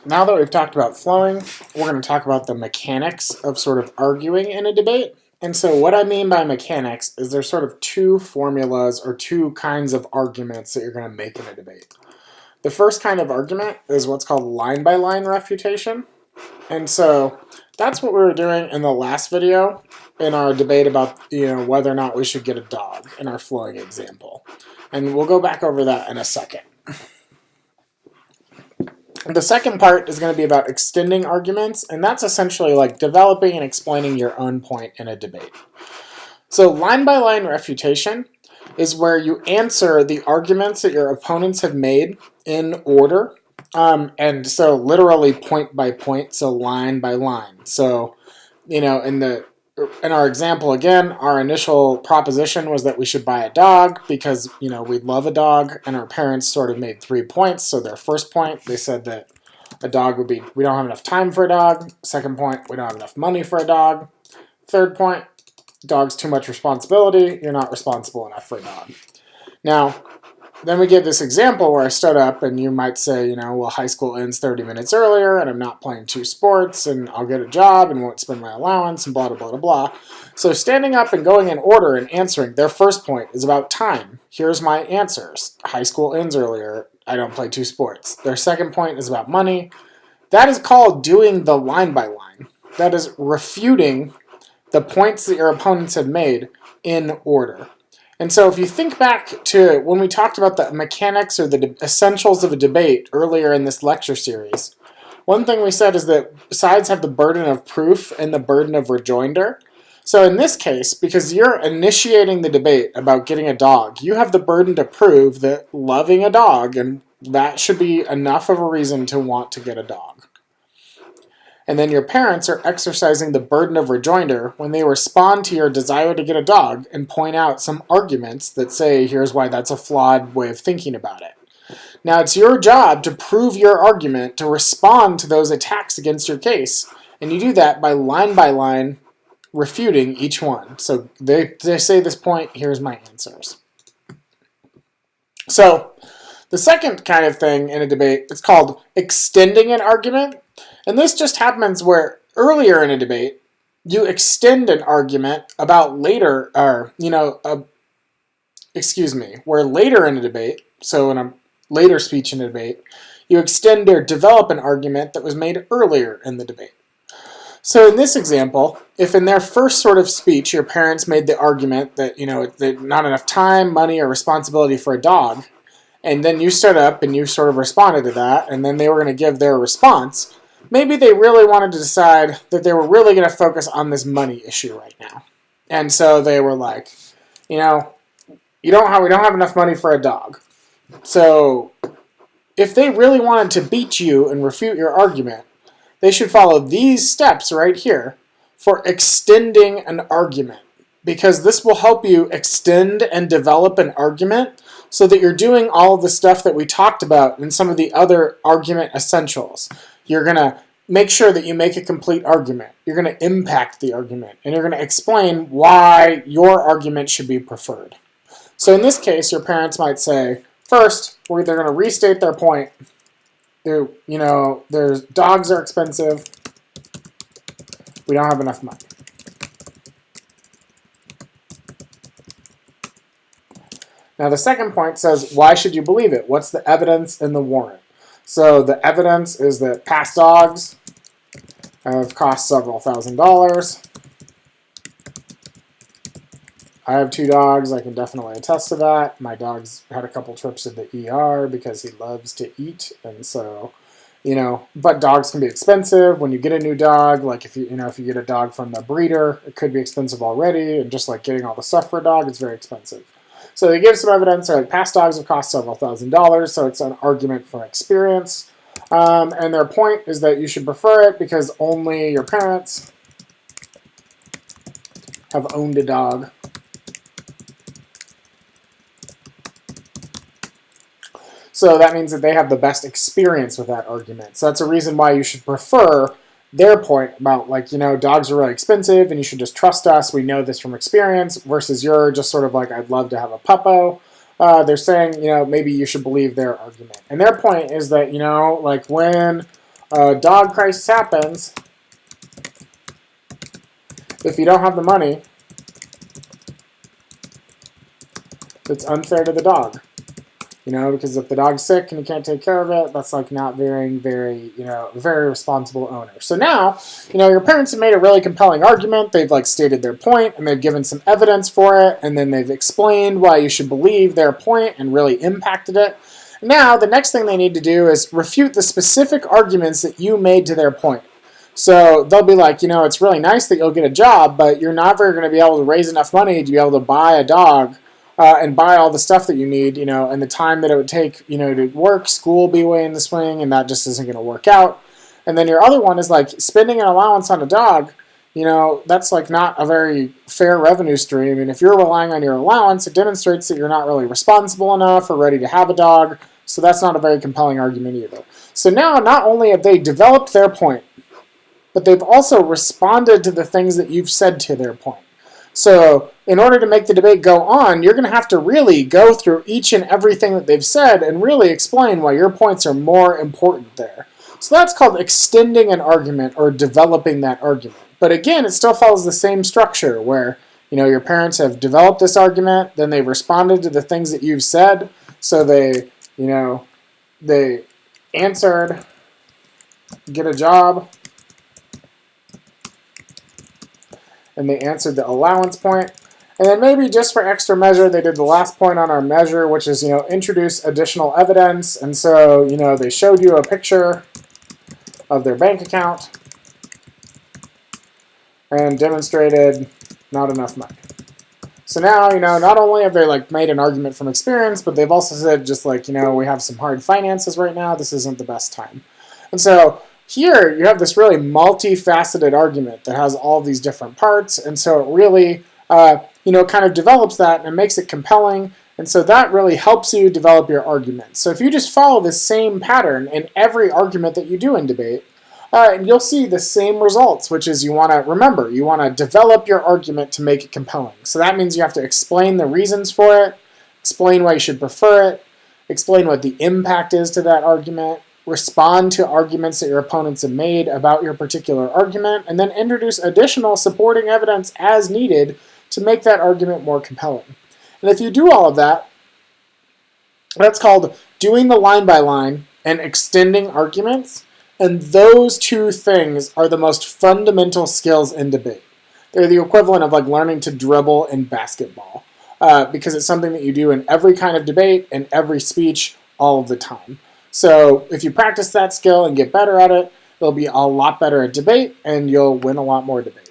now that we've talked about flowing, we're going to talk about the mechanics of sort of arguing in a debate. And so what I mean by mechanics is there's sort of two formulas or two kinds of arguments that you're going to make in a debate. The first kind of argument is what's called line-by-line refutation. And so that's what we were doing in the last video in our debate about whether or not we should get a dog in our flowing example. And we'll go back over that in a second. The second part is going to be about extending arguments, and that's essentially like developing and explaining your own point in a debate. So line-by-line refutation is where you answer the arguments that your opponents have made in order, and so literally point by point, so line by line. So, in our example again, our initial proposition was that we should buy a dog because, we love a dog, and our parents sort of made 3 points. So their first point, they said that a dog would be, we don't have enough time for a dog. Second point, we don't have enough money for a dog. Third point, dog's too much responsibility. You're not responsible enough for a dog. Now, then we give this example where I stood up and you might say, well, high school ends 30 minutes earlier and I'm not playing 2 sports and I'll get a job and won't spend my allowance and blah, blah, blah, blah. So standing up and going in order and answering, their first point is about time. Here's my answers. High school ends earlier. I don't play 2 sports. Their second point is about money. That is called doing the line by line. That is refuting the points that your opponents had made in order. And so if you think back to when we talked about the mechanics or the essentials of a debate earlier in this lecture series, one thing we said is that sides have the burden of proof and the burden of rejoinder. So in this case, because you're initiating the debate about getting a dog, you have the burden to prove that loving a dog, and that should be enough of a reason to want to get a dog. And then your parents are exercising the burden of rejoinder when they respond to your desire to get a dog and point out some arguments that say, here's why that's a flawed way of thinking about it. Now, it's your job to prove your argument, to respond to those attacks against your case. And you do that by line refuting each one. So they say this point, here's my answers. So the second kind of thing in a debate is called extending an argument. And this just happens where earlier in a debate, you extend an argument about later, where later in a debate, so in a later speech in a debate, you extend or develop an argument that was made earlier in the debate. So in this example, if in their first sort of speech, your parents made the argument that, there's not enough time, money, or responsibility for a dog, and then you stood up and you sort of responded to that, and then they were going to give their response, maybe they really wanted to decide that they were really going to focus on this money issue right now. And so they were like, we don't have enough money for a dog. So if they really wanted to beat you and refute your argument, they should follow these steps right here for extending an argument, because this will help you extend and develop an argument so that you're doing all of the stuff that we talked about in some of the other argument essentials. You're going to make sure that you make a complete argument. You're going to impact the argument, and you're going to explain why your argument should be preferred. So in this case, your parents might say, first, they're going to restate their point. Their dogs are expensive. We don't have enough money. Now the second point says, why should you believe it? What's the evidence in the warrant? So the evidence is that past dogs have cost several $1,000s. I have 2 dogs. I can definitely attest to that. My dog's had a couple trips to the ER because he loves to eat. And so, but dogs can be expensive. When you get a new dog, like if you get a dog from the breeder, it could be expensive already. And just like getting all the stuff for a dog, it's very expensive. So they give some evidence. Like past dogs have cost several $1,000s. So it's an argument from experience. And their point is that you should prefer it because only your parents have owned a dog. So that means that they have the best experience with that argument. So that's a reason why you should prefer their point about, dogs are really expensive and you should just trust us. We know this from experience, versus you're just sort of like, I'd love to have a puppo. They're saying, maybe you should believe their argument. And their point is that, when a dog crisis happens, if you don't have the money, it's unfair to the dog. You know, because if the dog's sick and you can't take care of it, that's like not very, very responsible owner. So now, your parents have made a really compelling argument. They've like stated their point and they've given some evidence for it, and then they've explained why you should believe their point and really impacted it. Now, the next thing they need to do is refute the specific arguments that you made to their point. So they'll be like, it's really nice that you'll get a job, but you're never going to be able to raise enough money to be able to buy a dog and buy all the stuff that you need, and the time that it would take, to work, school be way in the swing, and that just isn't going to work out. And then your other one is like spending an allowance on a dog, that's like not a very fair revenue stream. And if you're relying on your allowance, it demonstrates that you're not really responsible enough or ready to have a dog. So that's not a very compelling argument either. So now not only have they developed their point, but they've also responded to the things that you've said to their point. So in order to make the debate go on, you're going to have to really go through each and everything that they've said and really explain why your points are more important there. So that's called extending an argument or developing that argument. But again, it still follows the same structure where, your parents have developed this argument, then they've responded to the things that you've said. So they answered, get a job, and they answered the allowance point. And then maybe just for extra measure, they did the last point on our measure, which is, introduce additional evidence. And so, they showed you a picture of their bank account and demonstrated not enough money. So now, not only have they like made an argument from experience, but they've also said just like, we have some hard finances right now. This isn't the best time. And so here you have this really multifaceted argument that has all these different parts. And so it really, kind of develops that and makes it compelling. And so that really helps you develop your argument. So if you just follow the same pattern in every argument that you do in debate, you'll see the same results, which is you want to develop your argument to make it compelling. So that means you have to explain the reasons for it, explain why you should prefer it, explain what the impact is to that argument, respond to arguments that your opponents have made about your particular argument, and then introduce additional supporting evidence as needed to make that argument more compelling. And if you do all of that, that's called doing the line by line and extending arguments. And those two things are the most fundamental skills in debate. They're the equivalent of like learning to dribble in basketball, because it's something that you do in every kind of debate and every speech all of the time. So if you practice that skill and get better at it, you'll be a lot better at debate and you'll win a lot more debates.